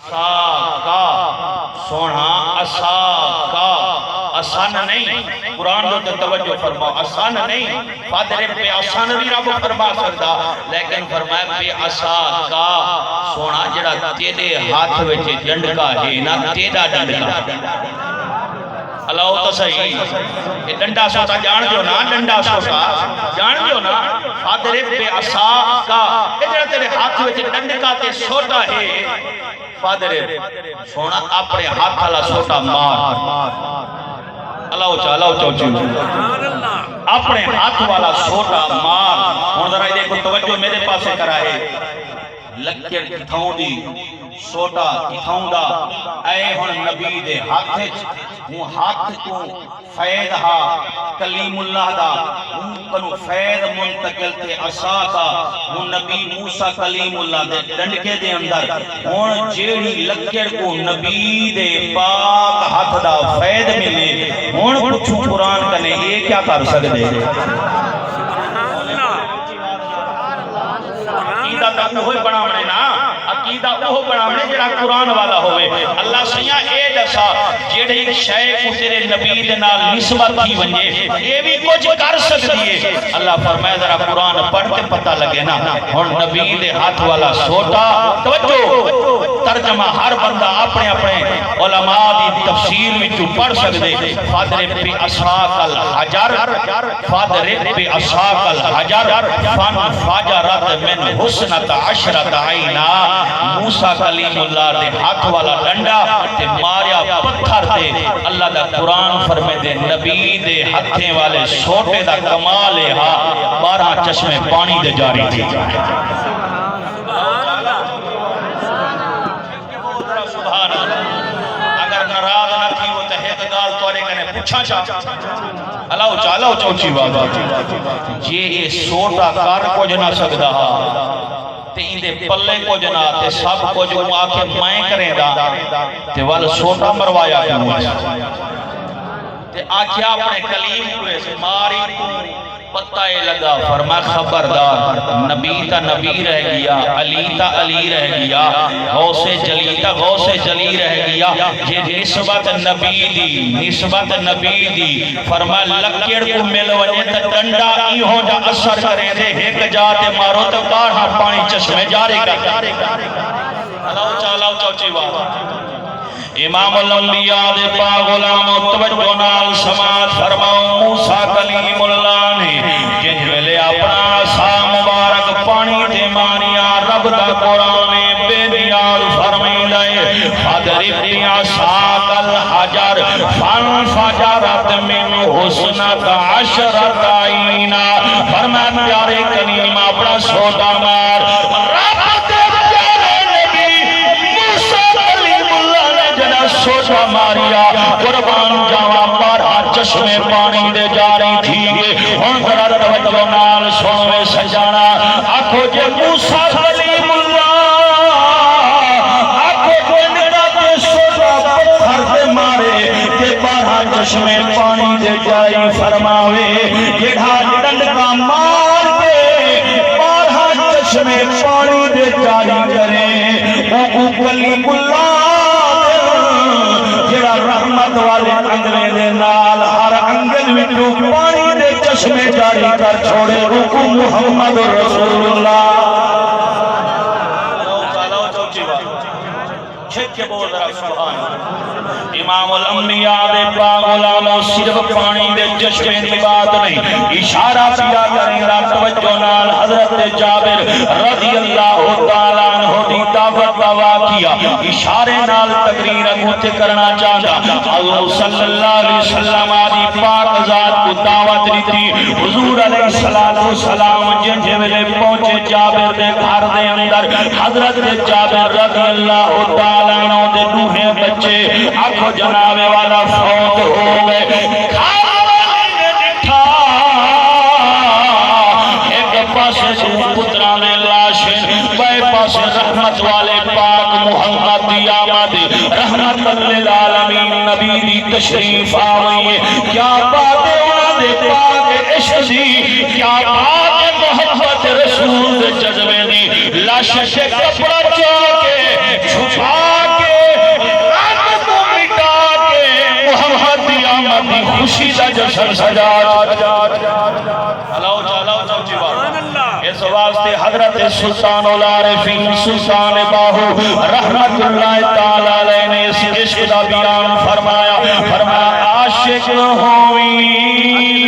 کا سونا اسا کا آسان نہیں قرآن دو توجہ فرماؤ آسان نہیں فادر بے آسان بھی رب فرما سکتا لیکن فرمایا بے آسا کا سونا جڑا تیرے ہاتھ وچ ڈنڈکا ہے نا تیرا ڈنڈکا اللہ تو صحیح یہ ڈنڈا سوٹا جان جو نا ڈنڈا سوٹا جان جو نا فادر بے آسا کا یہ جڑا تیرے ہاتھ وچ ڈنڈکا تے سوٹا ہے فادر سونا اپنے ہاتھ والا سوٹا مار اللہ چاچو اپنے ہاتھ والا سوٹا مار ہوں ذرا دیکھو توجہ میرے پاس کرا ہے لکیر کتھاؤں دی سوٹا کتھاؤں دا اے ہن نبی دے ہاتھ کو فید ہا کلیم اللہ دا کنو فید منتقل تے عصا دا ہن نبی موسیٰ کلیم اللہ دے ڈنڈکے دے اندر ہن جیڑی لکیر کو نبی دے پاک ہاتھ دا فید ملے ہن پچھو قرآن کنے یہ کیا کر سکتے عقیدہ تا اوہ بناونے نا عقیدہ اوہ بناونے جڑا قرآن والا ہوئے اللہ سیاں اے دسا جڑے ایک شے کو تیرے نبی دے نال نسبت تھی ونجے اے بھی کچھ کر سکتی ہے اللہ فرمائے ذرا قرآن پڑھ کے پتہ لگے نا ہن نبی دے ہاتھ والا سوٹا توجہ ترجمہ ہر بندہ اپنے اپنے علماء دی تفسیر وچوں پڑھ سکدے فادر بے اساق الحجر فادر بے اساق الحجر فن فاجرت من حسنت عشرت عینا موسیٰ کلیم اللہ دے ہاتھ والا ڈنڈا تے ماریا پتھر دے اللہ دا قرآن فرمے دے نبی دے ہتھیں والے سوٹے دا کمال ہا 12 چشمے پانی دے جاری تھی سبحان اللہ اگر ناراض نہ تھی وہ تحقیق گال توڑے کنے پوچھا اللہ چوچی بات یہ سوٹا کار کو جنا سکتا تے اندے پلے کو جنا تے سب کو جو آکے مائیں کریں دا تے وال سوٹا مروایا کیوں تے آکے اپنے کلیم کو ماری پتہ لگا فرما خبردار نبی تا نبی رہ گیا علی تا علی رہ گیا غوث جلی تا غوث جلی رہ گیا یہ نسبت نبی دی فرما لکیر کو مل وجہ تا ڈنڈا ای ہو جا اثر کریں دے ایک جاتے مارو تو کارہا پانی چشمے جارے گا اللہ چوچی بات امام الانبیاء دے پاک غلام توجہ نال سماعت فرماؤ موسیٰ کلیم اللہ نے جن ویلے اپنا سا مبارک پانی تے مانیا رب دا قرآن بے نیاز فرمائی لائے فادر عصاک الحجر فن فجرت من حسنت عشرت عینا فرمایا پیارے کلیم اپنا سوٹا مار سوچا ماریا قربان جاوا 12 چشمے پانی دے جاری تھی ہن ذرا توجہ نال سنوے سجانا آکھو جے موسیٰ کلیم اللہ آکھو جے نڑا تے سوچا پتھر دے مارے کہ 12 چشمے پانی دے جاری فرماوے جڑا ڈنڈکا مار کے 12 چشمے پانی دے جاری کرے او کلیم اللہ رحمت والے انگلے دے نال ہر انگل وچوں پانی دے چشمے جاری کر چھوڑے رکو محمد رسول اللہ چھک کے بول رہا سبحان امام الانبیاء دے پاک غلاموں صرف پانی دے چشمے دی بات نہیں اشارہ کیا کریں گا توجہ نال حضرت جابر رضی اللہ تعالیٰ عنہ دی دعوت کا واقعہ اشارے نال تقریر اگوتے کرنا چاہتا اللہ صلی اللہ علیہ وسلم آدھی پاک ذات کو دعوت دیتی حضور علیہ السلام جن جویلے پہنچے جابر دے گھر دے اندر حضرت جابر رضی اللہ تعالیٰ عنہ دے دوہے بچے آنکھو جنابے والا فوت ہو گئے ایک پاسے سے پتران لاشن بے پاسے رحمت والے پاک محمد دی آمد رحمت للعالمین نبی دی تشریف آوئیے کیا باتیں انہاں دے پاک عشق دی کیا بات محبت رسول دے جذبے دی لاشن سے کپڑا چاکے چھپا کے خوشی دا جشن سجا چلاؤ چلاؤ چوچی بات اس واسطے حضرت سلطان العارفین سلطان باہو رحمت اللہ تعالی علیہ نے اس عشق دا بیان فرمایا عاشق ہوئی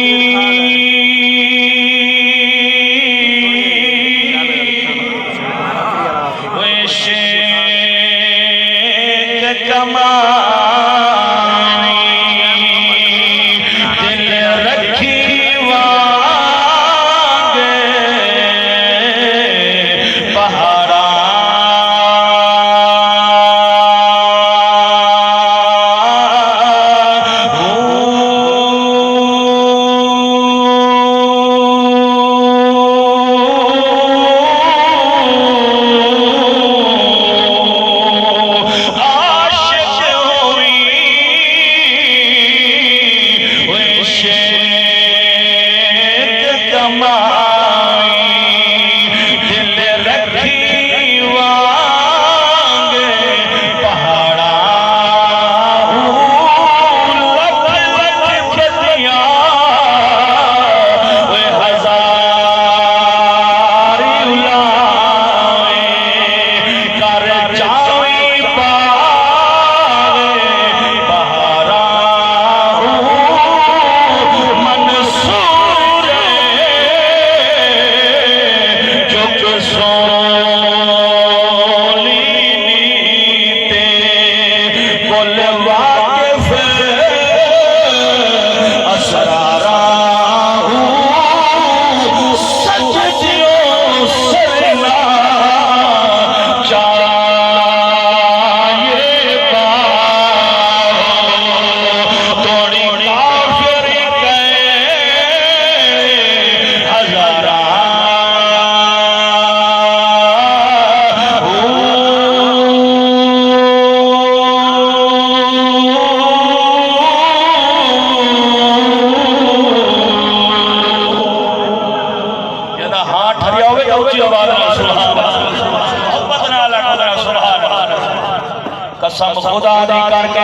قسم خدا دی کر کے